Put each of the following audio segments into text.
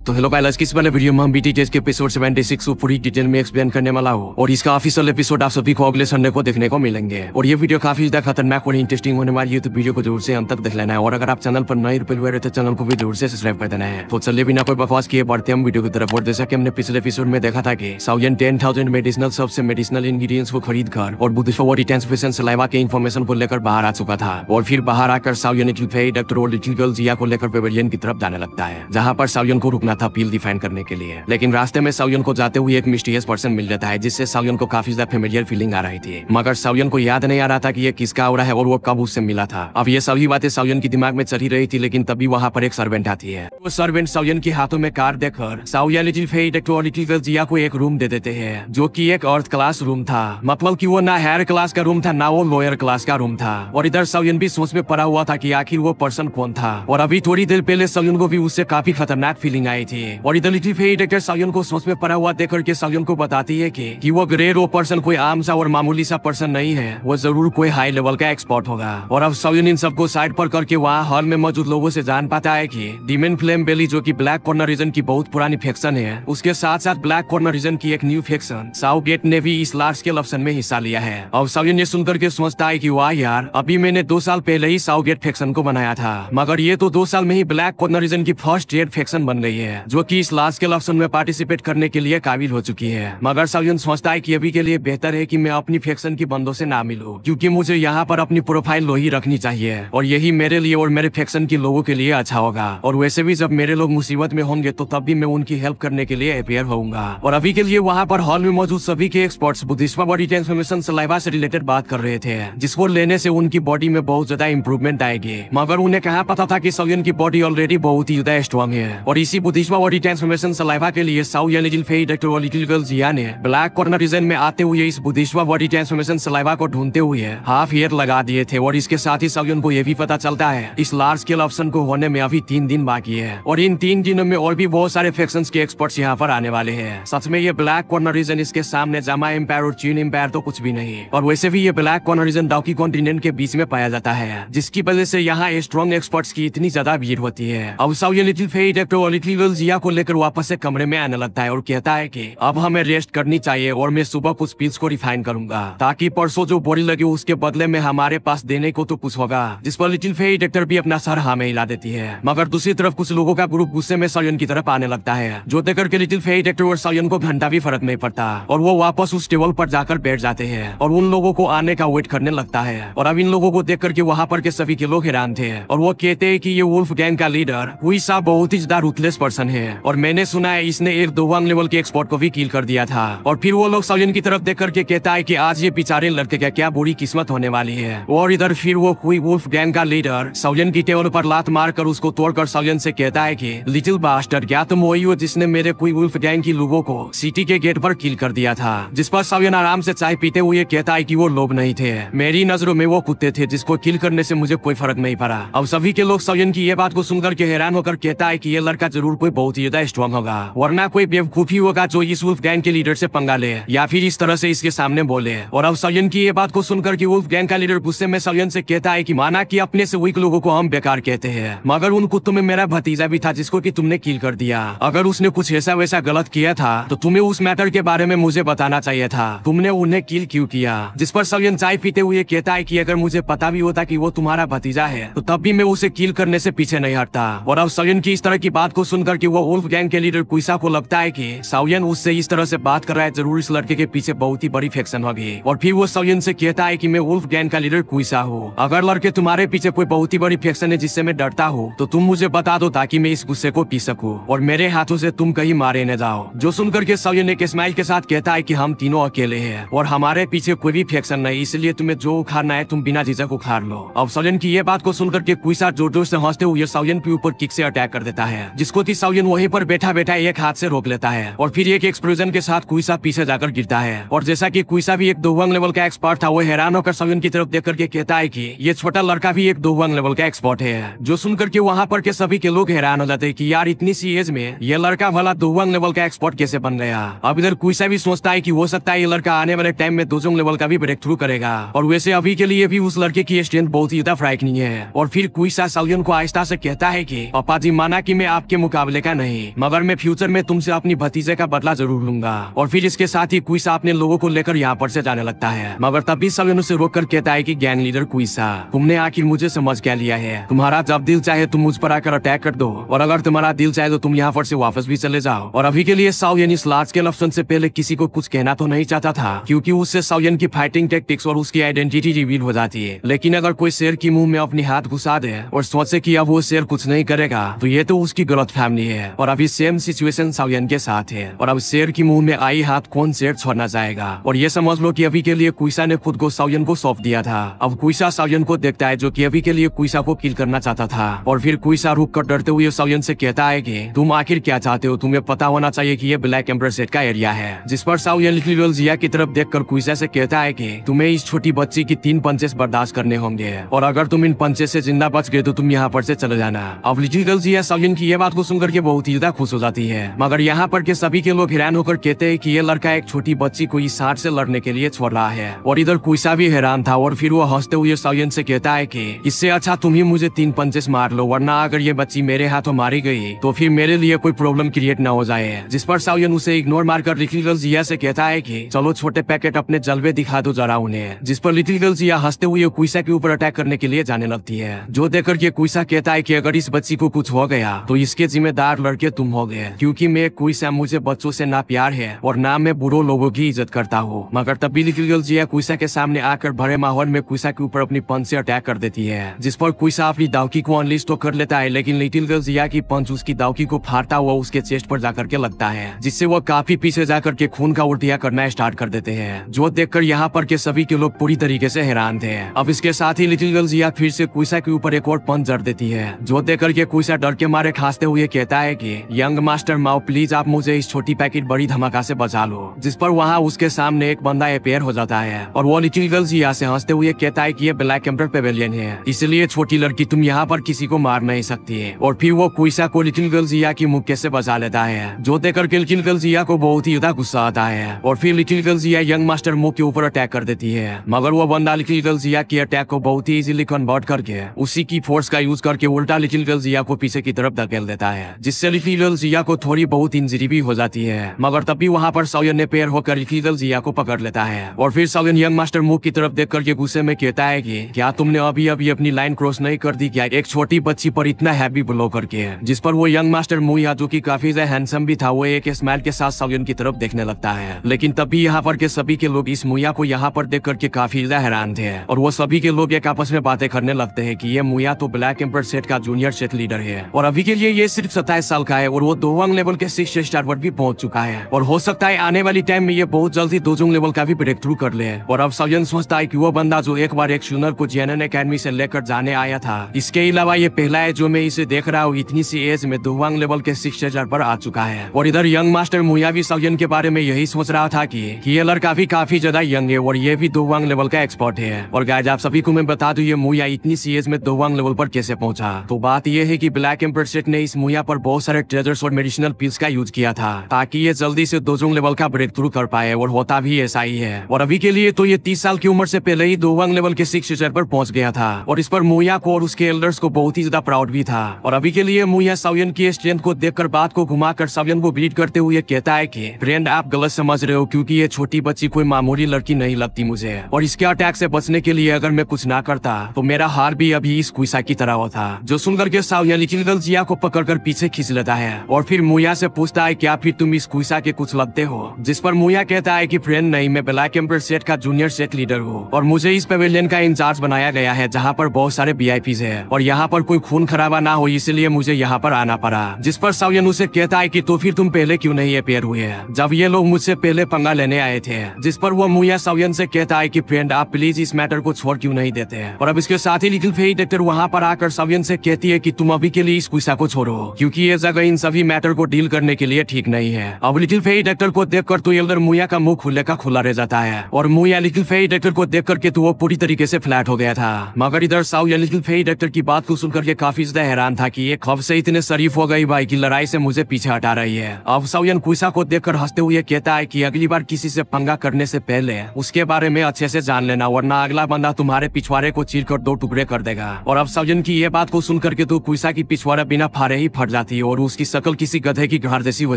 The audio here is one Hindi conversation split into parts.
तो हेलो गाइस, किस वाले वीडियो में हम बीटीएस के एपिसोड 76 को पूरी डिटेल में एक्सप्लेन करने वाला हूँ और इसका ऑफिशियल एपिसोड आप सभी को अगले संडे को देखने को मिलेंगे। और ये वीडियो काफी ज्यादा खतरनाक और इंटरेस्टिंग होने वाली है, तो वीडियो को जरूर से अंत तक देख लेना है। और अगर आप चैनल पर नए रुपये हुए तो चैनल को भी जरूर से सब्सक्राइब कर देना है। तो चलिए बिना कोई बकवास किए बढ़ते हम वीडियो की तरफ। और जैसा कि हमने पिछले एपिसोड में देखा था कि साउयन 10,000 मेडिसिनल सबसे मेडिसिनल इंग्रेडिएंट्स को खरीद कर और बुद्धिस्टवादी ट्रांसमिशन सलाइवा के इन्फॉर्मेशन को लेकर बाहर आ चुका था। और फिर बाहर आकर साउयन लिटिल डॉक्टर और लिटिल गर्ल जिया को लेकर पेवेलियन की तरफ जाने लगता है, जहाँ पर साउयन को रुकना था पील डिफाइन करने के लिए। लेकिन रास्ते में साउयन को जाते हुए एक मिस्टीरियस पर्सन मिल जाता है, जिससे साउयन को काफी ज्यादा फेमिलियर फीलिंग आ रही थी। मगर साउयन को याद नहीं आ रहा था कि ये किसका हो रहा है और वो कब उससे मिला था। अब ये सभी बातें साउयन की दिमाग में चली रही थी, लेकिन तभी वहाँ पर एक सर्वेंट आती है। वो सर्वेंट साउयन के हाथों में कार्ड देखकर साउयन लिटिल फेई डॉक्टर और लिटिल गर्ल जिया को एक रूम दे देते हैं, जो कि एक अर्थ क्लास रूम था। मतलब कि वो ना हायर क्लास का रूम था ना वो लोअर क्लास का रूम था। और इधर साउयन भी सोच में पड़ा हुआ था कि आखिर वो पर्सन कौन था। और अभी थोड़ी देर पहले साउयन को भी उससे काफी खतरनाक फीलिंग आई थी। और इधर लिटिल फेई डॉक्टर साउयन को सोच में पड़ा हुआ देख करके साउयन को बताती है कि वो ग्रेड वो पर्सन कोई आम सा और मामूली सा पर्सन नहीं है, वो जरूर कोई हाई लेवल का एक्सपर्ट होगा। और अब साउयन इन सबको साइड पर करके वहाँ हॉल में मौजूद लोगों से जान पाता है कि डीमन फ्लेम बेली, जो कि ब्लैक कॉर्नर रीजन की बहुत पुरानी फैक्शन है, उसके साथ साथ ब्लैक कॉर्नर रीजन की एक न्यू फैक्शन साउगेट ने भी इस लार्ज स्केल ऑप्शन में हिस्सा लिया है। अब साउयन ये सुनकर के सोचता है कि वाह यार, अभी मैंने 2 साल पहले ही साउगेट फैक्शन को बनाया था, मगर ये तो 2 साल में ही ब्लैक कॉर्नर रीजन की फर्स्ट रेड फैक्शन बन गई है, जो कि इस लार्ज स्केल ऑप्शन में पार्टिसिपेट करने के लिए काबिल हो चुकी है। मगर साउयन सोचता है कि अभी के लिए बेहतर है कि मैं अपनी फैक्शन की बंदों से ना मिलूं, क्योंकि मुझे यहाँ पर अपनी प्रोफाइल लो ही रखनी चाहिए और यही मेरे लिए और मेरे फैक्शन के लोगों के लिए अच्छा होगा। और वैसे भी जब मेरे लोग मुसीबत में होंगे तो तब भी मैं उनकी हेल्प करने के लिए अपेयर होऊंगा। और अभी के लिए वहाँ पर हॉल में मौजूद सभी के एक्सपर्ट्स बुद्धिस्टवा बॉडी ट्रांसफॉर्मेशन सलाइवा से रिलेटेड बात कर रहे थे, जिसको लेने से उनकी बॉडी में बहुत ज्यादा इंप्रूवमेंट आएगी। मगर उन्हें कहाँ पता था कि साउयन की बॉडी ऑलरेडी बहुत ही ज्यादा स्ट्रॉन्ग है। और इसी बुद्धिस्टवा बॉडी ट्रांसफॉर्मेशन सलाइवा के लिए साउयन लिटिल फेई डॉक्टर और लिटिल गर्ल जिया ने ब्लैक कॉर्नर रीजन में आते हुए इस बुद्धिस्टवा बॉडी ट्रांसफॉर्मेशन सलाइवा को ढूंढते हुए हाफ ईयर लगा दिए थे। और इसके साथ ही साउयन को यह भी पता चलता है इस लार्ज स्केल ऑप्शन को होने में अभी 3 दिन बाकी है, और इन 3 दिनों में और भी बहुत सारे फैक्शंस के एक्सपर्ट्स यहाँ पर आने वाले हैं। सच में ये ब्लैक कॉर्नर रीजन इसके सामने जामा एम्पायर और चीन एम्पायर तो कुछ भी नहीं। और वैसे भी ये black corner region Dawki continent के बीच में पाया जाता है, जिसकी वजह से यहाँ स्ट्रॉन्ग एक्सपर्ट्स की इतनी ज्यादा भीड़ होती है। अब साउयन लिटिल फेई डॉक्टर और लिटिल गर्ल जिया को लेकर वापस से कमरे में आने लगता है और कहता है कि अब हमें रेस्ट करनी चाहिए और मैं सुबह कुछ पिल्स को रिफाइन करूंगा, ताकि परसों जो बॉडी लगे उसके बदले में हमारे पास देने को तो कुछ होगा। जिस पर लिटिल फेई डॉक्टर भी अपना सर हाँ में हिला देती है। मगर दूसरी तरफ कुछ लोगों का ग्रुप गुस्से में साउयन की तरफ आने लगता है, जो देखकर के लिटिल फेई डॉक्टर और साउयन को घंटा भी फर्क नहीं पड़ता और वो वापस उस टेबल पर जाकर बैठ जाते हैं और उन लोगों को आने का वेट करने लगता है। और अब इन लोगों को देख करके वहाँ पर के सभी के लोग हैरान थे और वो कहते हैं कि ये वुल्फ गैंग का लीडर हुईसा बहुत ही ज्यादा रूथलेस पर्सन है, और मैंने सुना है इसने एक 2 लेवल के एक्सपर्ट को भी किल कर दिया था। और फिर वो लोग साउयन की तरफ देख करके कहता है कि आज ये बेचारे लड़के का क्या बुरी किस्मत होने वाली है। और इधर फिर वो हुई वुल्फ गैंग का लीडर साउयन की टेबल पर लात मारकर उसको तोड़कर साउयन से कहता है कि लिटिल बास्टर्ड, क्या तुम वही हो जिसने मेरे कोई वुल्फ गैंग की लोगों को सिटी के गेट पर किल कर दिया था। जिस पर साउयन आराम से चाय पीते हुए कहता है कि वो लोग नहीं थे, मेरी नजरों में वो कुत्ते थे जिसको किल करने से मुझे कोई फर्क नहीं पड़ा। अब सभी के लोग साउयन की ये बात को सुनकर के हैरान होकर कहता है कि ये लड़का जरूर कोई बहुत ही ज्यादा स्ट्रॉन्ग होगा, वरना कोई बेवकूफी होगा जो इस वुल्फ गैंग के लीडर से पंगा ले या फिर इस तरह से इसके सामने बोले। और अब साउयन की ये बात को सुनकर कि वुल्फ गैंग का लीडर गुस्से में साउयन से कहता है कि माना कि अपने से वीक लोगों को हम बेकार कहते हैं, मगर उन कुत्तों में मेरा भतीजा भी था जिसको कि तुमने किल कर दिया। अगर उसने कुछ ऐसा वैसा गलत किया था तो तुम्हें उस मैटर के बारे में मुझे बताना चाहिए था, तुमने उन्हें किल क्यों किया। जिस पर साउयन चाय पीते हुए कहता है कि अगर मुझे पता भी होता कि वो तुम्हारा भतीजा है तो तब भी मैं उसे किल करने से पीछे नहीं हटता। और अब साउयन की इस तरह की बात को सुनकर कि वो वुल्फ गैंग के लीडर कुइसा को लगता है कि साउयन उससे इस तरह से बात कर रहा है, जरूर इस लड़के के पीछे बहुत ही बड़ी फैक्शन होगी। और फिर वो साउयन से कहता है कि मैं वुल्फ गैंग का लीडर कुइसा हूँ, अगर लड़के तुम्हारे पीछे कोई बहुत ही बड़ी फैक्शन है जिससे मैं डरता हूँ तो तुम मुझे बता दो ताकि मैं इस गुस्से को पी सकूं और मेरे हाथों से तुम कहीं मारे न जाओ। जो सुनकर के साउयन एक स्माइल के साथ कहता है कि हम तीनों अकेले हैं और हमारे पीछे कोई भी फैक्शन नहीं, इसलिए तुम्हें जो उखाड़ना है तुम बिना झिझक उखाड़ लो। अब साउयन की ये बात को सुनकर के कुइसा जोर जोर से हंसते हुए साउयन के ऊपर किक से अटैक कर देता है, जिसको कि साउयन वहीं पर बैठा बैठा एक हाथ से रोक लेता है और फिर एक एक्सप्लोजन के साथ कुइसा पीछे जाकर गिरता है। और जैसा कि कुइसा भी एक 2 लेवल का एक्सपर्ट था, वो हैरान होकर साउयन की तरफ देख करके कहता है कि ये छोटा लड़का भी एक 2 लेवल का एक्सपर्ट है। जो सुनकर के वहाँ पर के सभी के लोग हैरान हो जाते हैं कि यार इतनी सी एज में ये लड़का भला 2 लेवल का एक्सपर्ट कैसे बन गया। अब इधर कुइसा भी सोचता है कि हो सकता है ये लड़का आने वाले टाइम में 2 लेवल का भी ब्रेक थ्रू करेगा, और वैसे अभी के लिए भी उस लड़के की स्ट्रेंथ बहुत ही ज्यादा फ्राइकनिंग है। और फिर कुइसा साउयन को आहिस्ता से कहता है कि पापा जी, माना कि मैं आपके मुकाबले मुकाबले का नहीं, मगर मैं फ्यूचर में तुमसे अपनी भतीजे का बदला जरूर लूंगा। और फिर इसके साथ ही कुइसा अपने लोगों को लेकर यहाँ पर से जाने लगता है, मगर तभी सावियन उसे रोक कर कहता है कि गैंग लीडर कुइसा, तुमने आखिर मुझे समझ क्या लिया है? तुम्हारा जब दिल चाहे तुम मुझ पर आकर अटैक कर दो, और अगर तुम्हारा दिल चाहे तो तुम यहाँ पर से वापस भी चले जाओ। और अभी के लिए सावियन इस लार्ज स्केल ऑप्शन से पहले किसी को कुछ कहना तो नहीं चाहता था, क्योंकि उससे सावियन की फाइटिंग टेक्टिक्स और उसकी आइडेंटिटी रिवील हो जाती है। लेकिन अगर कोई शेर की मुंह में अपनी हाथ घुसा दे और सोचे कि अब वो शेर कुछ नहीं करेगा, तो ये तो उसकी गलत फैमिली है। और अभी सेम सिचुएशन सावियन के साथ है, और अब शेर की मुंह में आई हाथ कौन शेर छोड़ना चाहेगा। और ये समझ लो कि अभी के लिए कुइसा ने खुद को सावियन को सौंप दिया था। अब कुइसा सावियन को देखता है, जो कि अभी के लिए कुइसा को किल करना चाहता था। और फिर कुइसा रुक कर डरते हुए सावियन से कहता है कि तुम आखिर क्या चाहते हो? तुम्हें पता होना चाहिए कि ये ब्लैक एम्बर सेट का एरिया है। जिस पर सावियन लिटिल जिया की तरफ देखकर कुइसा से कहता है कि तुम्हें इस छोटी बच्ची की 3 पंचेस बर्दाश्त करने होंगे, और अगर तुम इन पंचेस से जिंदा बच गए तो तुम यहाँ पर से चले जाना। अब लिटिल जिया सावियन की ये बात को सुनकर के बहुत ही ज्यादा खुश हो जाती है, मगर यहाँ पर के सभी के लोग हैरान होकर कहते हैं कि ये लड़का एक छोटी बच्ची को इस सांड से लड़ने के लिए छोड़ रहा है। और इधर कुइसा भी हैरान था, और फिर वो हंसते हुए सावियन से कहता है कि इससे अच्छा तुम ही मुझे 3 पंचेस मार लो, वरना अगर ये बच्ची मेरे हाथों मारी गई तो फिर मेरे लिए कोई प्रॉब्लम क्रिएट ना हो जाए। जिस पर सावियन उसे इग्नोर मारकर लिटिल जिया से कहता है कि चलो छोटे पैकेट अपने जलवे दिखा दो जरा उन्हें। जिस पर लिटिल जिया हंसते हुए कुइसा के ऊपर अटैक करने के लिए जाने लगती है, जो देखकर के कुइसा कहता है कि अगर इस बच्ची को कुछ हो गया तो इसके जिम्मेदार लड़के तुम हो गए, क्योंकि मैं कुइसा, मुझे बच्चों से ना प्यार है और ना मैं बुरे लोगों की इज्जत करता हूँ। मगर तभी लिटिल जिया कुइसा के सामने आकर भरे माहौल में कुइसा के ऊपर अपनी पंच से अटैक कर देती है, जिस पर कुइसा अपनी दावकी को अनलिस्ट तो कर लेता है, लेकिन लिटिल जिया की पंच उसकी दावकी को फाड़ता हुआ उसके चेस्ट पर जाकर के लगता है, जिससे वो काफी पीछे जाकर के खून का उल्टिया करना स्टार्ट कर देते हैं, जो देखकर यहाँ पर के सभी के लोग पूरी तरीके से हैरान थे। अब इसके साथ ही लिटिल जिया फिर से कुइसा के ऊपर एक और पंच जड़ देती है, जो देखकर के कुइसा डर के मारे खांसते हुए कहता है कि यंग मास्टर माओ, प्लीज आप मुझे इस छोटी पैकेट बड़ी धमाका से बचा लो। जिस पर वहाँ उसके सामने एक बंदा अपेयर हो जाता है, और वो लिटिल जिया से हंसते हुए कहता है कि ये ब्लैक एम्बर पेवेलियन है, इसलिए छोटी लड़की तुम यहाँ पर किसी को मार नहीं सकती है। और फिर वो कुइसा को लिटिल जिया की मुक्के से बचा लेता है, जो देखकर के लिटिल जिया को बहुत ही ज्यादा गुस्सा आता है। और फिर लिटिल जिया यंग मास्टर मुंह के ऊपर अटैक कर देती है, मगर वो बंदा लिटिल जिया की अटैक को बहुत ही इजीली कन्वर्ट करके उसी की फोर्स का यूज करके उल्टा लिटिल जिया को पीछे की तरफ धकेल देता है, जिससे लिटिल जिया को थोड़ी बहुत इंजरी भी हो जाती है। मगर तभी वहाँ पर सावियन ने पैर होकर लिटिल जिया को पकड़ लेता है, और फिर सावियन यंग मास्टर मुंह की तरफ देख करके गुस्से में कहता है कि क्या तुमने अभी अभी अपनी लाइन क्रॉस नहीं कर दी क्या, एक छोटी बच्ची पर इतना हैवी ब्लो करके। जिस पर वो यंग मास्टर मुया, जो की काफी ज्यादा हैंडसम भी था, वो एक स्माइल के साथ सावियन की तरफ देखने लगता है। लेकिन तभी यहाँ पर के सभी के लोग इस मुया को यहाँ पर देख करके काफी ज्यादा हैरान थे, और वो सभी के लोग एक आपस में बातें करने लगते हैं कि ये मुया तो ब्लैक एम्बर सेट का जूनियर सेट लीडर है, और अभी के लिए ये सिर्फ 27 साल का है, और वो दोवांग लेवल के 6 स्टार पर भी पहुंच चुका है, और हो सकता है आने वाली टाइम में ये बहुत जल्दी दोजुंग लेवल का भी ब्रेक थ्रू कर ले। और अब सावियन सोचता है कि वो बंदा जो एक बार एक शूनर को जेनन एकेडमी से लेकर जाने आया था, इसके अलावा ये पहला है जो मैं इसे देख रहा हूँ इतनी सी एज में दोवांग लेवल के 6 स्टार पर आ चुका है। और इधर यंग मास्टर मुया भी सावियन के बारे में यही सोच रहा था कि ये लड़का भी काफी ज्यादा यंग है, और ये भी दोवांग लेवल का एक्सपर्ट है। और गाइस आप सभी को मैं बता दूं ये मुया इतनी सी एज में दोवांग लेवल पर कैसे पहुंचा। तो बात ये है कि ब्लैक एम्बर सेट ने इस मुया पर बहुत सारे ट्रेजर्स और मेडिसिनल पिल्स का यूज किया था, ताकि ये जल्दी से दोजुंग लेवल का ब्रेक थ्रू कर पाए, और होता भी ऐसा ही है। और अभी के लिए तो ये 30 साल की उम्र से पहले ही दोवांग लेवल के 6 स्टार पर पहुंच गया था, और इस पर मुया को और उसके एल्डर्स को बहुत ही ज्यादा प्राउड भी था। और अभी के लिए मुया सावियन की स्ट्रेंथ को देखकर बात को घुमाकर सावियन को ब्रीड करते हुए कहता है कि फ्रेंड आप गलत समझ रहे हो, क्योंकि ये छोटी बच्ची कोई मामूली लड़की नहीं लगती मुझे, और इसके अटैक से बचने के लिए अगर मैं कुछ ना करता तो मेरा हार भी अभी इस कुइसा की तरह होता। जो सुनकर के सावियन लिटिल जिया को पकड़कर पीछे खींच लेता है, और फिर मुया से पूछता है क्या फिर तुम इस कुइसा के कुछ लगते हो। जिस पर मुया कहता है कि फ्रेंड नहीं, मैं ब्लैक एम्बर सेट का जूनियर सेट लीडर हूँ, और मुझे इस पेवेलियन का इंचार्ज बनाया गया है जहाँ पर बहुत सारे VIPs है, और यहाँ पर कोई खून खराबा ना हो इसलिए मुझे यहाँ पर आना पड़ा। जिस पर सावियन उसे कहता है कि तो फिर तुम पहले क्यों नहीं अपेयर हुए जब ये लोग मुझसे पहले पंगा लेने आए थे। जिस पर वो मुया सावियन से कहता है कि फ्रेंड आप प्लीज इस मैटर को छोड़ क्यों नहीं देते। और अब इसके साथ ही लिटिल फेई डेक्टर वहाँ पर आकर सावियन से कहती है कि तुम अभी के लिए इस कुइसा को छोड़ो, क्योंकि ये जगह इन सभी मैटर को डील करने के लिए ठीक नहीं है। अब लिटिल फेई डेक्टर को देखकर तो एल्डर मुया का मुंह खुले का खुला रह जाता है, और मुया लिटिल फेई डेक्टर को देख करके तो वो पूरी तरीके से फ्लैट हो गया था। मगर इधर सावियन लिटिल फेई डेक्टर की बात को सुनकर के काफी ज्यादा हैरान था कि ये कब से इतने शरीफ हो गई भाई की लड़ाई से मुझे पीछे हटा रही है। अब सावियन कुइसा को देखकर हंसते हुए कहता है कि अगली बार किसी से पंगा करने से पहले उसके बारे में अच्छे से जान लेना, वरना अगला बंदा तुम्हारे पिछवाड़े को चीर कर 2 टुकड़े कर देगा। और अब सावियन की ये बात को सुनकर के तो कुइसा की पिछवाड़ा बिना फाड़े ही फट जाता जाती है और उसकी शक्ल किसी गधे की घर जैसी हो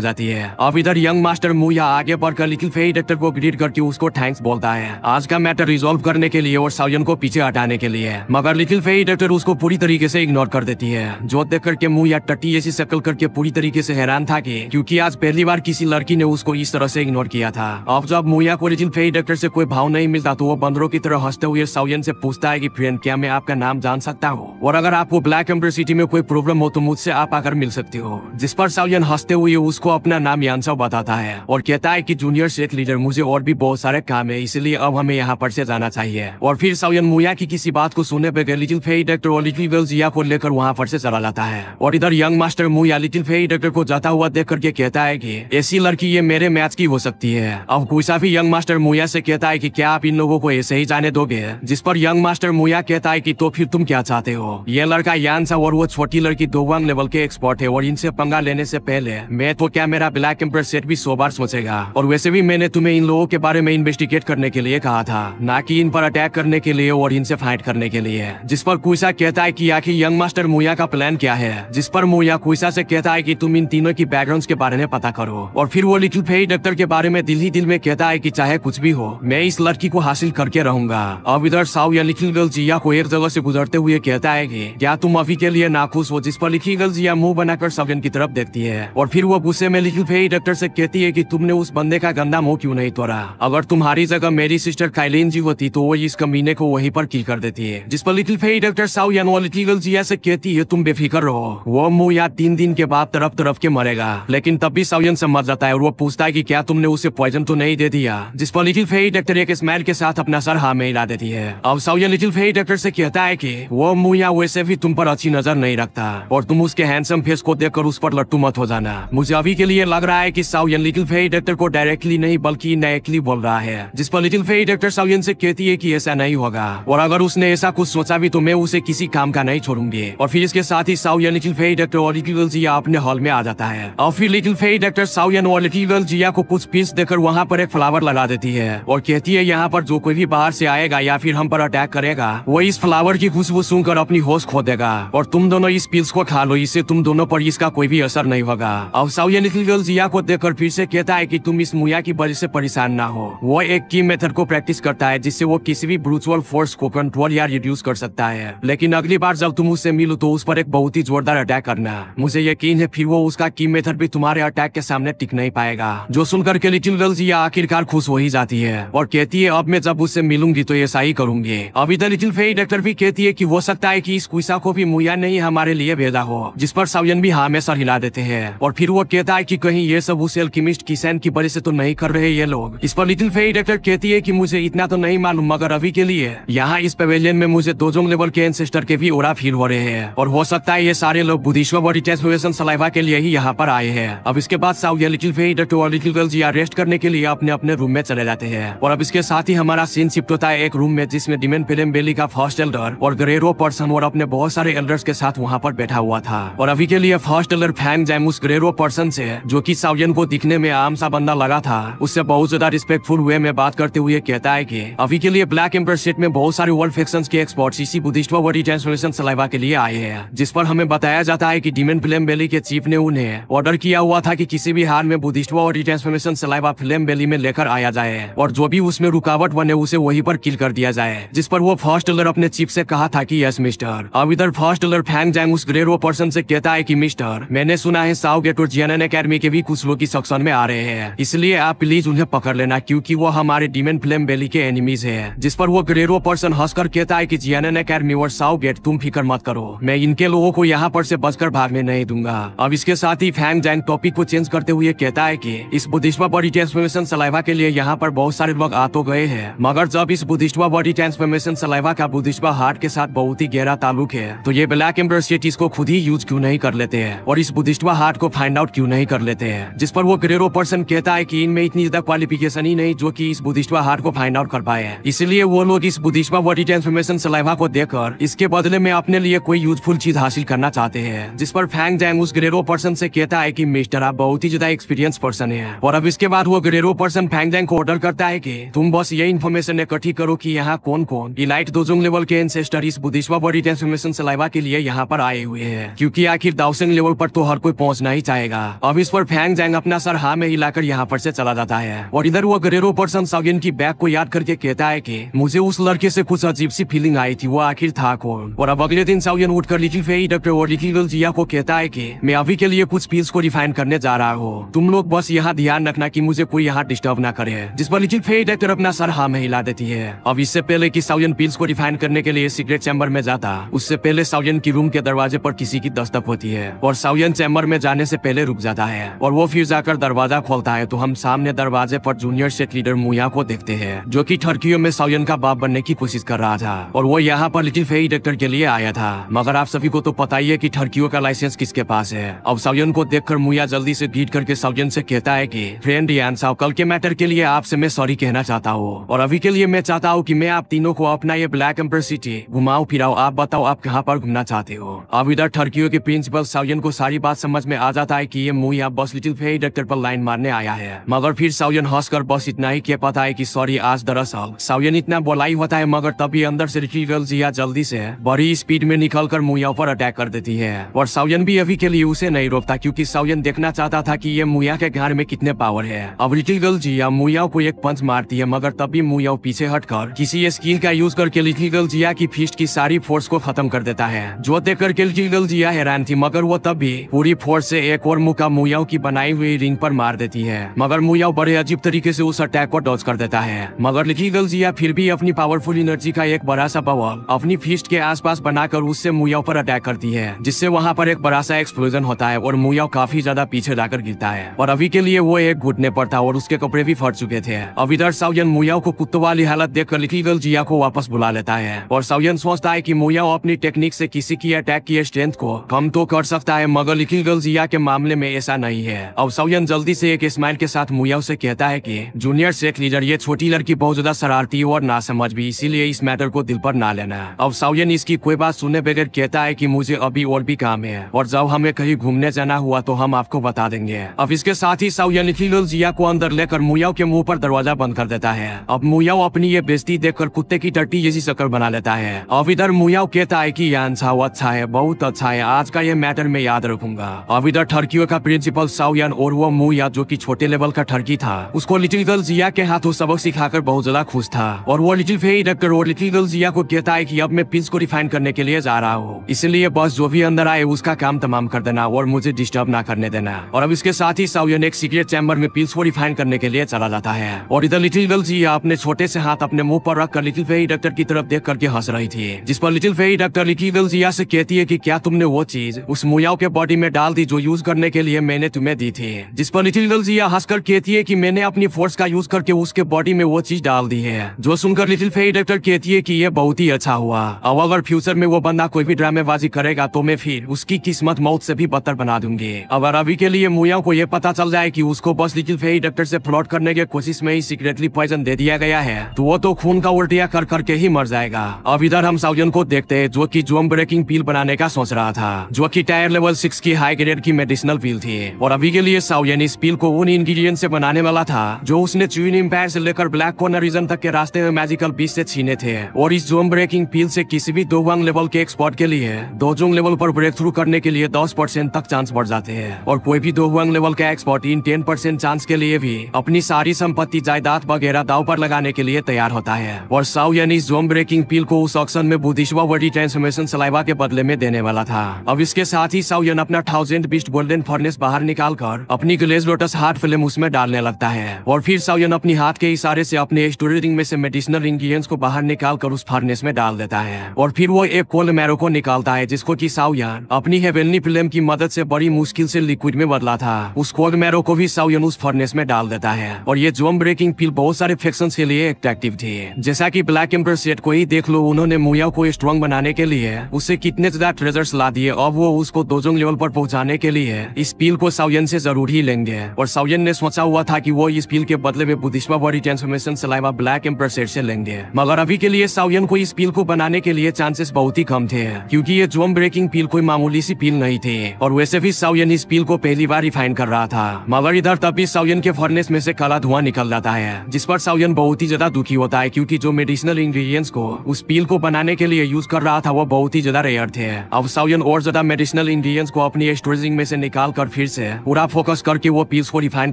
जाती है। अब इधर यंग मास्टर मुया आगे बढ़कर लिटिल फेई डॉक्टर को ग्रीट करके उसको थैंक्स बोलता है आज का मैटर रिजॉल्व करने के लिए और साउयन को पीछे हटाने के लिए, मगर लिटिल फेई डॉक्टर उसको पूरी तरीके से इग्नोर कर देती है। जो देख करके मुया टट्टी ऐसी शक्ल करके पूरी तरीके से हैरान था क्योंकि आज पहली बार किसी लड़की ने उसको इस तरह से इग्नोर किया था। अब जब मुया को लिटिल फेई डॉक्टर से कोई भाव नहीं मिलता तो वो बंदरों की तरह हंसते हुए साउयन से पूछता है कि फ्रेंड क्या मैं आपका नाम जान सकता हूँ, और अगर आपको ब्लैक एम्बर सिटी में कोई प्रॉब्लम हो तो मुझसे आप आकर मिल सकते हो। जिस पर साउयन हंसते हुए उसको अपना नाम यानसाओ बताता है और कहता है कि जूनियर शेख लीडर मुझे और भी बहुत सारे काम है, इसलिए अब हमें यहाँ पर से जाना चाहिए। और फिर साउयन मुया की किसी बात को सुनने पे लिटिल फेई डॉक्टर और लिटिल गर्ल जिया को लेकर वहाँ पर से चला जाता है। और इधर young master Muya little Fei doctor को जाता हुआ देख करके कहता है कि ऐसी लड़की ये मेरे मैच की हो सकती है। अब गुस्सा भी यंग मास्टर मुया से कहता है कि क्या आप इन लोगों को ऐसे ही जाने दोगे, जिस पर यंग मास्टर मुया कहता है कि तो फिर तुम क्या चाहते हो। ये लड़का यानसा और वो छोटी लड़की दोवांग लेवल के एक्सपर्ट है और इनसे पंगा लेने से पहले मैं तो क्या मेरा ब्लैक एम्पर सेट भी 100 बार सोचेगा। और वैसे भी मैंने तुम्हें इन लोगों के बारे में इन्वेस्टिगेट करने के लिए कहा था, ना कि इन पर अटैक करने के लिए और इनसे फाइट करने के लिए। जिस पर कुइसा कहता है कि आखिर यंग मास्टर मुया का प्लान क्या है, जिस पर मुया कुइसा से कहता है कि तुम इन तीनों की बैकग्राउंड के बारे में पता करो। और फिर वो लिटिल फेई डॉक्टर के बारे में दिल ही दिल में कहता है कि चाहे कुछ भी हो मैं इस लड़की को हासिल करके रहूंगा। अब इधर साउ या लिटिल गर्ल जिया को एक जगह से गुजरते हुए कहता है कि क्या तुम अभी के लिए नाखुश हो, जिस पर लिटिल गर्ल जिया मुंह बनाकर साउयन की तरफ देखती है। और फिर वो गुस्से में लिटिल फेई डॉक्टर से कहती है कि तुमने उस बंदे का गंदा मुंह क्यों नहीं तोड़ा, अगर तुम्हारी जगह मेरी सिस्टर काइलिन जी होती तो वो इस कमीने को वहीं पर किल कर देती है। जिस पर लिटिल फेई डॉक्टर साउयन और लिटिल गर्ल जिया से कहती है तुम बेफिक्र रहो, वो मुंह या 3 दिन के बाद तरफ तरफ के मरेगा। लेकिन तब भी साउयन से मर जाता है और वो पूछता है कि क्या तुमने उसे पॉइजन तो नहीं दे दिया, जिस पर लिटिल फेई डॉक्टर एक स्माइल के साथ अपना सर हाँ में हिला देती है। अब साउयन लिटिल फेई डॉक्टर से कहता है कि वो मुया वैसे भी तुम पर अच्छी नजर नहीं रखता और तुम उसके हैंडसम फेस को देखकर उस पर लट्टू मत हो जाना। मुझे अभी के लिए लग रहा है कि साउयन लिटिल फेई डॉक्टर को डायरेक्टली नहीं बल्कि इनडायरेक्टली बोल रहा है। जिस पर लिटिल फेई डॉक्टर साउयन से कहती है कि ऐसा नहीं होगा और अगर उसने ऐसा कुछ सोचा भी तो मैं उसे किसी काम का नहीं छोड़ूंगी। और फिर इसके साथ ही साउयन लिटिल फेई डॉक्टर और लिटिल गर्ल जिया अपने हॉल में आ जाता है। और फिर लिटिल फेई डॉक्टर साउयन और लिटिल गर्ल जिया को कुछ पीस देकर वहाँ पर एक फ्लावर लगा देती है और कहती है यहाँ पर जो कोई भी बाहर से आएगा या फिर हम पर अटैक करेगा वो इस फ्लावर की खुशबू सुनकर अपनी होश खो देगा और तुम दोनों इस पिल्स को खा लो, इससे तुम दोनों पर इसका कोई भी असर नहीं होगा। अब साउयन लिटिल गर्ल जिया को देखकर फिर से कहता है कि तुम इस मुया की वजह से परेशान ना हो। वो एक की मेथड को प्रैक्टिस करता है जिससे वो किसी भी ब्रूचुअल फोर्स को कंट्रोल या रिड्यूस कर सकता है, लेकिन अगली बार जब तुम उससे मिलो तो उस पर एक बहुत ही जोरदार अटैक करना। मुझे यकीन है फिर वो उसका की मेथड भी तुम्हारे अटैक के सामने टिक नहीं पाएगा। जो सुनकर के लिटिल गर्ल जिया आखिरकार खुश हो ही जाती है और कहती है अब मैं जब उससे मिलूंगी तो ऐसा ही करूंगी। अब इधर लिटिल फेई डॉक्टर भी कहती है कि हो सकता है कि इस कुइसा को भी मुया ने ही हमारे लिए भेजा हो, जिस पर साउयन भी हाँ में सर हिला देते हैं। और फिर वो कहता है कि कहीं ये सब उस एल्केमिस्ट किसैन की वजह से तो नहीं कर रहे ये लोग। इस पर लिटिल फेई डॉक्टर कहती है कि मुझे इतना तो नहीं मालूम मगर अभी के लिए यहाँ इस पेवेलियन में मुझे दोजोंग लेवल के एंसेस्टर के भी ओरा फील हो रहे हैं और हो सकता है ये सारे लोग बुद्धिश्व बॉडी ट्रांसफॉर्मेशन सलाइवा के लिए ही यहाँ पर आए हैं। अब इसके बाद साउयन लिटिल फेई डॉक्टर और लिटिल गर्ल जिया रेस्ट करने के लिए अपने अपने रूम में चले जाते हैं। और अब इसके साथ ही हमारा सीन शिफ्ट होता है एक रूम में जिसमें डिमेन फिल्म बेली का फर्स्ट एल्डर और ग्रेरो पर्सन और अपने बहुत सारे एल्डर्स के साथ वहाँ पर बैठा हुआ था। और अभी के लिए फर्स्ट एल्डर फैंग जैम उस ग्रेरो पर्सन से जो कि साउयन को दिखने में आम सा बंदा लगा था उससे बहुत ज्यादा रिस्पेक्टफुल वे में बात करते हुए कहता है कि अभी के लिए ब्लैक एम्पर सेट में बहुत सारे वर्ल्ड फैक्शंस के एक्सपर्ट्स इसी बुद्धिस्ट बॉडी ट्रांसफॉर्मेशन सलाइवा के लिए आए हैं, जिस पर हमें बताया जाता है कि डिमेन फिल्म बेली के चीफ ने उन्हें ऑर्डर किया हुआ था कि किसी भी हाल में Buddhist body transformation saliva film बेली में लेकर आया जाए और जो भी उसमें रुकावट बने उसे वहीं पर किल कर दिया जाए। जिस पर वो फर्स्ट एल्डर अपने चीफ से कहा था कि यस मिस्टर। अब इधर फर्स्ट एल्डर फैंग जैंग उस ग्रेरो पर्सन से कहता है कि मिस्टर मैंने सुना है साओ गेट और जियानन एकेडमी के भी कुछ लोग इस सेक्शन में आ रहे हैं, इसलिए आप प्लीज उन्हें पकड़ लेना क्योंकि वो हमारे डिमेन फिल्म बेली के एनिमीज है। जिस पर वो ग्रेरो पर्सन हंसकर कहता है कि जियानन एकेडमी और साओ गेट तुम फिक्र मत करो, मैं इनके लोगों को यहाँ पर से बचकर भागने नहीं दूंगा। अब इसके साथ ही फैंग जैंग टॉपिक को चेंज करते हुए कहता है कि इस बुद्धिस्ट बॉडी ट्रांसफॉर्मेशन सलाइवा के लिए यहाँ पर बहुत सारे लोग आ तो गए हैं मगर जब इस बुद्धिस्ट बॉडी ट्रांसफॉर्मेशन सलाइवा का बुद्धिस्ट हार्ट के साथ बहुत ही गहरा ताल्लुक है तो ये ब्लैक एम्बर सेट इसको खुद ही यूज क्यों नहीं कर लेते हैं और इस बुद्धिस्ट हार्ट को फाइंड आउट क्यों नहीं कर लेते हैं। जिस पर वो ग्रेरो पर्सन कहता है कि इनमें इतनी ज्यादा क्वालिफिकेशन ही नहीं जो कि इस बुद्धिस्ट हार्ट को फाइंड आउट कर पाए, इसलिए वो लोग इस बुद्धिस्ट बॉडी ट्रांसफॉर्मेशन सलाइवा को देखकर इसके बदले में अपने लिए कोई यूजफुल चीज हासिल करना चाहते हैं। जिस पर फैंग जैंग उस ग्रेरो पर्सन से कहता है कि मिस्टर आप बहुत ही ज्यादा एक्सपीरियंस पर्सन है। और अब इसके बाद वो ग्रेरो पर्सन फैंग जैंग को ऑर्डर करता है कि तुम बस ये इन्फॉर्मेशन इकट्ठी करो कि यहाँ कौन कौन इलाइट दोजोंग लेवल के एंसेस्टर इस बुद्धिस्ट बॉडी ट्रांसफॉर्मेशन सलाइवा के लिए यहाँ पर आए हुए हैं, क्योंकि आखिर दाओ बॉक्सिंग लेवल पर तो हर कोई पहुंचना ही चाहेगा। अब इस पर फैंग जैंग अपना सर हाँ में हिलाकर यहाँ पर से चला जाता है और इधर वो गरेरो पर्सन साउयन की बैग को याद करके कहता है कि मुझे उस लड़के से कुछ अजीब सी फीलिंग आई थी, वो आखिर था कौन। और अब अगले दिन साउयन उठकर लिटिल फेई डॉक्टर और लिटिल गर्ल जिया को कहता है कि मैं अभी के लिए कुछ पिल्स को रिफाइन करने जा रहा हूँ, तुम लोग बस यहाँ ध्यान रखना कि मुझे कोई यहाँ डिस्टर्ब ना करे। जिस पर लिटिल फेई डॉक्टर अपना सर हाँ में हिला देती है। अब इससे पहले कि साउयन पिल्स को रिफाइन करने के लिए सीक्रेट चैम्बर में जाता, उससे पहले साउयन की रूम के दरवाजे पर किसी की दस्तक होती है और साउयन चैम्बर में जाने से पहले रुक जाता है और वो फिर जाकर दरवाजा खोलता है तो हम सामने दरवाजे पर जूनियर सेट लीडर मुया को देखते हैं, जो कि ठर्कियों में साउयन का बाप बनने की कोशिश कर रहा था और वो यहाँ पर लिटिल फेई डॉक्टर के लिए आया था। मगर आप सभी को तो पता ही है कि ठर्कियों का लाइसेंस किसके पास है। अब साउयन को देखकर मुया जल्दी से ग्रीट करके साउयन से कहता है कि फ्रेंड यान साओ, कल के मैटर के लिए आपसे मैं सॉरी कहना चाहता हूँ और अभी के लिए मैं चाहता हूँ कि मैं आप तीनों को अपना ये ब्लैक एम्पर सिटी घुमाओ फिराओ, आप बताओ आप कहाँ पर घूमना चाहते हो। अब इधर ठर्कियों के प्रिंसिपल साउयन को सारी बात समझ में आ जाता है कि ये मुया बस लिटिल फेई डॉक्टर पर लाइन मारने आया है। मगर फिर साउयन हंसकर बस इतना ही कह पाता है कि सॉरी, आज दरअसल साउयन इतना बोलाई होता है। मगर तभी अंदर से लिटिल गर्ल जिया जल्दी से बड़ी स्पीड में निकलकर मुया पर अटैक कर देती है और साउयन भी अभी के लिए उसे नहीं रोकता क्योंकि साउयन देखना चाहता था कि ये मुया के घर में कितने पावर है। अब लिटिल गर्ल जिया मुया को एक पंच मारती है मगर तभी मुया पीछे हटकर किसी स्किल का यूज करके लिटिल गर्ल जिया की फिस्ट की सारी फोर्स को खत्म कर देता है, जो देख करके लिटिल गर्ल जिया हैरान थी। मगर वो तभी पूरी फोर्स से एक और मुक्का मुया की बनाई हुई रिंग पर मार देती है मगर मुया बड़े अजीब तरीके से उस अटैक को डॉज कर देता है। मगर लिटिल गर्ल जिया फिर भी अपनी पावरफुल एनर्जी का एक बड़ा सा बॉल अपनी फिस्ट के आसपास बनाकर उससे मुया पर अटैक करती है, जिससे वहाँ पर एक बड़ा सा एक्सप्लोजन होता है और मुया काफी ज्यादा पीछे जाकर गिरता है और अभी के लिए वो एक घुटने पर था और उसके कपड़े भी फट चुके थे। अब इधर साउयन मुया को कुत्तों वाली हालत देखकर लिटिल गर्ल जिया को वापस बुला लेता है और साउयन सोचता है कि मुया अपनी टेक्निक से किसी की अटैक की स्ट्रेंथ को कम तो कर सकता है, मगर लिटिल गर्ल जिया के मामले में ऐसा नहीं है। अब साउयन जल्दी से एक स्माइल के साथ मुया से कहता है कि जूनियर सेट लीडर, ये छोटी लड़की बहुत ज्यादा शरारती और ना समझ भी, इसीलिए इस मैटर को दिल पर ना लेना। अब साउयन इसकी कोई बात सुने बगैर कहता है कि मुझे अभी और भी काम है और जब हमें कहीं घूमने जाना हुआ तो हम आपको बता देंगे। अब इसके साथ ही साउयन लिटिल गर्ल जिया को अंदर लेकर मुया के मुंह पर दरवाजा बंद कर देता है। अब मुया अपनी ये बेइज्जती देखकर कुत्ते की टट्टी जैसी शक्ल बना लेता है। अब इधर मुया कहता है कि यान साओ अच्छा है, बहुत अच्छा है, आज का ये मैटर मैं याद रखूंगा। अब इधर ठर्कियों का प्रिंसिपल साउयन और वो मुया जो कि छोटे लेवल का ठर्की था, उसको लिटिल गर्ल जिया के हाथों सबक सिखाकर बहुत ज्यादा खुश था और वो लिटिल फेई डॉक्टर और लिटिल गर्ल जिया को कहता है कि अब मैं पिल्स को रिफाइन करने के लिए जा रहा हूँ, इसलिए बस जो भी अंदर आए उसका काम तमाम कर देना और मुझे डिस्टर्ब ना करने देना। और अब इसके साथ ही साउयन एक सीक्रेट चैम्बर में पिल्स को रिफाइन करने के लिए चला जाता है और इधर लिटिल गर्ल जिया अपने छोटे से हाथ अपने मुंह पर रखकर लिटिल फेई डॉक्टर की तरफ देख करके हंस रही थी, जिस पर little Fei doctor little girl Jia से कहती है कि क्या तुमने वो चीज उस मुयाओ के बॉडी में डाल दी जो यूज करने के लिए मैंने तुम्हें दी थी। जिस पर लिटिल गर्ल जिया हंसकर कहती है कि मैंने अपनी फोर्स का यूज करके उसके बॉडी में वो चीज डाल दी है, जो सुनकर लिटिल फेई डॉक्टर कहती है कि ये बहुत ही अच्छा हुआ। अब अगर फ्यूचर में वो बंदा कोई भी ड्रामेबाजी करेगा तो मैं फिर उसकी किस्मत मौत से भी बदतर बना दूंगी। अगर अभी के लिए मुयाओ को ये पता चल जाए कि उसको बस लिटिल फेई डॉक्टर से फ्लर्ट करने की कोशिश में ही सीक्रेटली पॉइजन दे दिया गया है तो वो तो खून का उल्टिया कर करके ही मर जाएगा। अब इधर हम साउयन को देखते हैं जो कि जोम ब्रेकिंग पील बनाने का सोच रहा था, जो कि टायर लेवल 6 की हाई ग्रेड की मेडिसिनल पील थी और अभी के लिए साउयन इस पील को उन इंग्रेडिएंट से बनाने वाला था जो उसने च्यूइन एम्पायर से लेकर ब्लैक कॉर्नर रीजन तक के रास्ते में मैजिकल बीच से छीने थे। और इस जोम ब्रेकिंग पील से किसी भी दोवांग लेवल के एक्सपर्ट के लिए दोजोंग लेवल पर ब्रेक थ्रू करने के लिए 10% तक चांस बढ़ जाते हैं और कोई भी दोवांग लेवल का एक्सपर्ट इन 10% चांस के लिए भी अपनी सारी संपत्ति जायदाद वगैरह दाव पर लगाने के लिए तैयार होता है। और साउयन इस जोम ब्रेकिंग पील को उस ऑक्शन में बुद्धिश्वा बॉडी ट्रांसफॉर्मेशन सलाइवा के बदले में देने वाला था। अब इसके साथ ही साउयन अपना 1000 बीस्ट गोल्डन फर्नेस बाहर निकालकर अपनी ग्लेज लोटस हार्ट फिल्म उसमें डालने लगता है और फिर साउयन अपनी हाथ के इशारे से अपने स्टोरी रिंग में से मेडिसिनल इंग्रेडिएंट्स को बाहर निकालकर उस फर्नेस में डाल देता है और फिर वो एक कोल्ड मैरो को निकालता है जिसको कि साउयन अपनी हेवनली फिल्म की मदद से बड़ी मुश्किल से लिक्विड में बदला था। उस कोल्ड मैरो को भी साउयन उस फर्नेस में डाल देता है और ये जोम ब्रेकिंग पील बहुत सारे फैक्शंस के लिए अट्रैक्टिव थी, जैसा कि ब्लैक एम्पर सेट को ही देख लो, उन्होंने मुया को स्ट्रॉन्ग बनाने के लिए उसे कितने ज्यादा ट्रेजर्स ला दिए। अब वो उसको दोजोंग लेवल पर पहुंचाने के लिए इस पील को साउयन से जरूर ही लेंगे और साउयन ने सोचा हुआ था कि वो इस पील के बदले में Buddhist body transformation saliva black ember set से लेंगे। मगर अभी के लिए साउयन को इस पील को बनाने के लिए चांसेस बहुत ही कम थे क्योंकि ये जोम ब्रेकिंग पील कोई मामूली सी पील नहीं थी और वैसे भी साउयन इस पील को पहली बार रिफाइन कर रहा था। मगर इधर तभी साउयन के फर्नेस में से काला धुआं निकल जाता है जिस पर साउयन बहुत ही ज्यादा दुखी होता है क्योंकि जो मेडिसिनल इंग्रेडिएंट्स को उस पील को बनाने के लिए यूज कर रहा था वो बहुत ही ज्यादा रेयर थे। अब साउयन और ज्यादा मेडिसिनल केमिकल इंग्रेडिएंट्स को अपनी स्टोरेजिंग में से निकाल कर फिर से पूरा फोकस करके वो पील्स को रिफाइन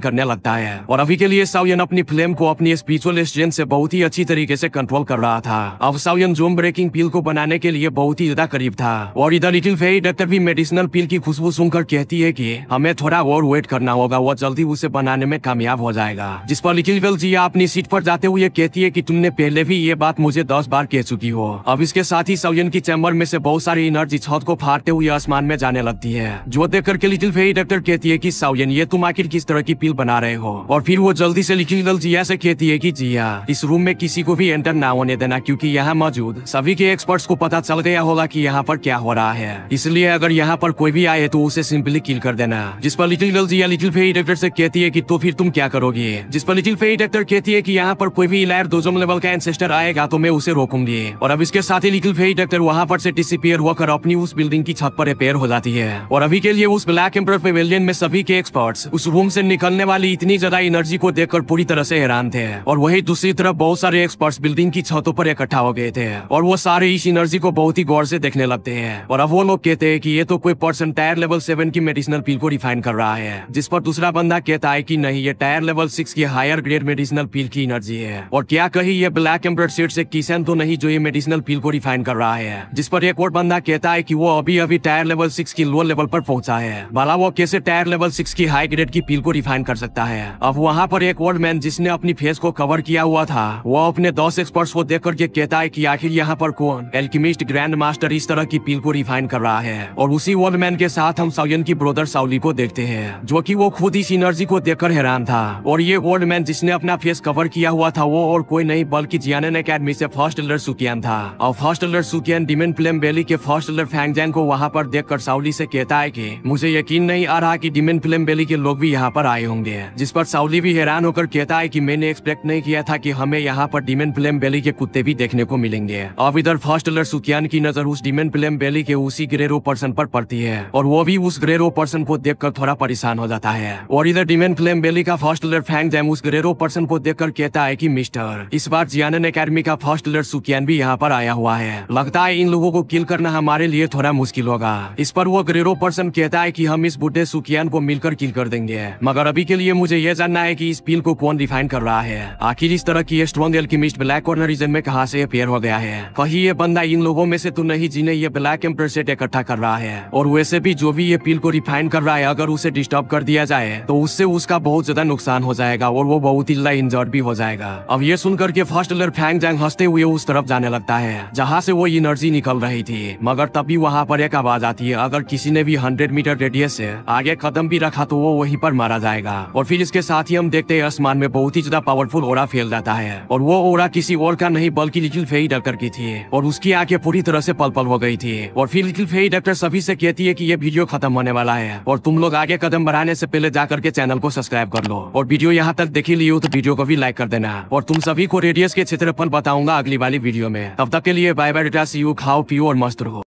करने लगता है। और अभी के लिए साउयन अपनी फ्लेम को अपनी स्पिरिचुअल स्ट्रेंथ से बहुत ही अच्छी तरीके से कंट्रोल कर रहा था। अब साउयन जोम ब्रेकिंग पील को बनाने के लिए बहुत ही ज्यादा करीब था। और इधर लिटिल फेरी डॉक्टर भी मेडिसिनल पील की खुशबू सुनकर कहती है कि हमें थोड़ा और वेट करना होगा, वो जल्दी उसे बनाने में कामयाब हो जाएगा। जिस पर लिटिल वेल जिया अपनी सीट पर जाते हुए कहती है कि तुमने पहले भी ये बात मुझे 10 बार कह चुकी हो। अब इसके साथ ही साउयन की चैम्बर में से बहुत सारी एनर्जी छत को फाड़ते हुए आसमान में जाने लगती है, जो देख करके लिटिल फेरी डॉक्टर कहती है कि साउयन ये तुम आखिर किस तरह की पील बना रहे हो। और फिर वो जल्दी से लिटिल वेल जिया से कहती है कि जिया इस रूम में किसी को भी एंटर ना होने देना, क्योंकि यहाँ मौजूद सभी के एक्सपर्ट्स को पता चल गया होगा कि यहाँ पर क्या हो रहा है, इसलिए अगर यहाँ पर कोई भी आए तो उसे सिंपली किल कर देना। जिस पर लिटिल वेल जिया लिटिल फेरी डॉक्टर से कहती है कि तो फिर तुम क्या करोगे। जिस पर लिटिल फेरी डॉक्टर कहती है कि यहाँ पर कोई भी इलायर दोजम लेवल का एंसेस्टर आएगा तो मैं उसे रोकूंगी। और अब इसके साथ ही लिटिल फेरी डॉक्टर वहाँ पर से डिसअपीयर होकर अपनी उस बिल्डिंग की छत पर रिपेयर हो जाती है। और अभी के लिए उस ब्लैक एम्परर पेविलियन में सभी के एक्सपर्ट्स उस रूम से निकलने वाली इतनी ज्यादा एनर्जी को देखकर पूरी तरह से हैरान थे। और वही दूसरी तरफ बहुत सारे एक्सपर्ट्स बिल्डिंग की छतों पर इकट्ठा हो गए थे और वो सारे इस एनर्जी को बहुत ही गौर से देखने लगते हैं। और अब वो लोग कहते हैं कि ये तो कोई पर्सन टायर लेवल 7 की मेडिसिनल पील को रिफाइन कर रहा है। जिस पर दूसरा बंदा कहता है कि नहीं, ये टायर लेवल 6 की हायर ग्रेड मेडिसिनल पील की एनर्जी है। और क्या कही ये ब्लैक एम्परर सीट से किसन तो नहीं जो ये मेडिसिनल पील को रिफाइन कर रहा है। जिस पर एक और बंदा कहता है कि वो अभी अभी टायर लेवल 6 की लो लेवल पर पहुंचा है, भला वो कैसे टायर लेवल 6 की हाई ग्रेड की पील को रिफाइन कर सकता है। अब वहाँ पर एक ओल्ड मैन जिसने अपनी फेस को कवर किया हुआ था, वो अपने 10 एक्सपर्ट्स को देख करके कहता है कि आखिर यहाँ पर कौन एल्केमिस्ट ग्रैंड मास्टर इस तरह की पील को रिफाइन कर रहा है। और उसी ओल्ड मैन के साथ हम साउयन की ब्रदर साउली को देखते हैं, जो कि वो खुद इस एनर्जी को देखकर हैरान था। और ये ओल्ड मैन जिसने अपना फेस कवर किया हुआ था वो और कोई नहीं बल्कि जियानन एकेडमी से फर्स्ट एल्डर सुकियान था। और फर्स्ट एल्डर सुकियान डिमन फ्लेम वैली के फर्स्ट एल्डर फैंगजैन को वहाँ पर देखकर साउली से कहता है कि मुझे यकीन नहीं आ रहा कि डिमन फ्लेम वैली के लोग भी यहाँ पर आए होंगे। जिस पर साउली भी हैरान होकर कहता है कि मैंने एक्सपेक्ट नहीं किया था कि हमें यहाँ पर डिमन फ्लेम वैली के कुत्ते भी देखने को मिलेंगे। अब इधर फर्स्ट एल्डर सुकियान की नजर उस डिमन फ्लेम वैली के उसी ग्रेरो पर्सन पर पड़ती है और वो भी उस ग्रेरो पर्सन को देखकर थोड़ा परेशान हो जाता है। और इधर डिमन फ्लेम वैली का फर्स्ट एल्डर फैंगजैम उस ग्रेरो पर्सन को देखकर कहता है कि मिस्टर, इस बार जियानन एकेडमी का फर्स्ट एल्डर सुकियान भी यहाँ पर आया हुआ है, लगता है इन लोगों को किल करना हमारे लिए थोड़ा मुश्किल होगा। इस पर वो ग्रेरो पर्सन कहता है कि हम इस बुढ़े सुकियान को मिलकर किल कर देंगे, मगर अभी के लिए मुझे ये जानना है कि इस पील को कौन रिफाइन कर रहा है। आखिर इस तरह की strong alchemist black corner region में कहाँ से अपीयर हो गया है। कहीं ये बंदा इन लोगों में से तो नहीं जिन्हें ये ब्लैक एम्परर सेट इकट्ठा कर रहा है। और वैसे भी जो भी ये पील को रिफाइन कर रहा है, अगर उसे डिस्टर्ब कर दिया जाए तो उससे उसका बहुत ज्यादा नुकसान हो जाएगा और वो बहुत ही इंजर्ड भी हो जाएगा। अब ये सुनकर के फर्स्ट एल्डर फैंगजैंग हंसते हुए उस तरफ जाने लगता है जहाँ से वो एनर्जी निकल रही थी, मगर तभी वहाँ पर एक आवाज आती है, अगर किसी ने भी 100 मीटर रेडियस से आगे कदम भी रखा तो वो वहीं पर मारा जाएगा। और फिर इसके साथ ही हम देखते हैं आसमान में बहुत ही ज्यादा पावरफुल ओरा फैल जाता है और वो ओरा किसी और का नहीं बल्कि लिटिल फेरी डॉक्टर की थी और उसकी आंखें पूरी तरह से पल पल हो गई थी। और फिर लिटिल फेरी डॉक्टर सभी से कहती है कि ये वीडियो खत्म होने वाला है और तुम लोग आगे कदम बढ़ाने से पहले जाकर के चैनल को सब्सक्राइब कर लो और वीडियो यहाँ तक देखी ली हो तो वीडियो को भी लाइक कर देना। और तुम सभी को रेडियस के क्षेत्रफल बताऊंगा अगली वाली वीडियो में। तब तक के लिए bye bye, tata, see you, खाओ पियो और मस्त रहो।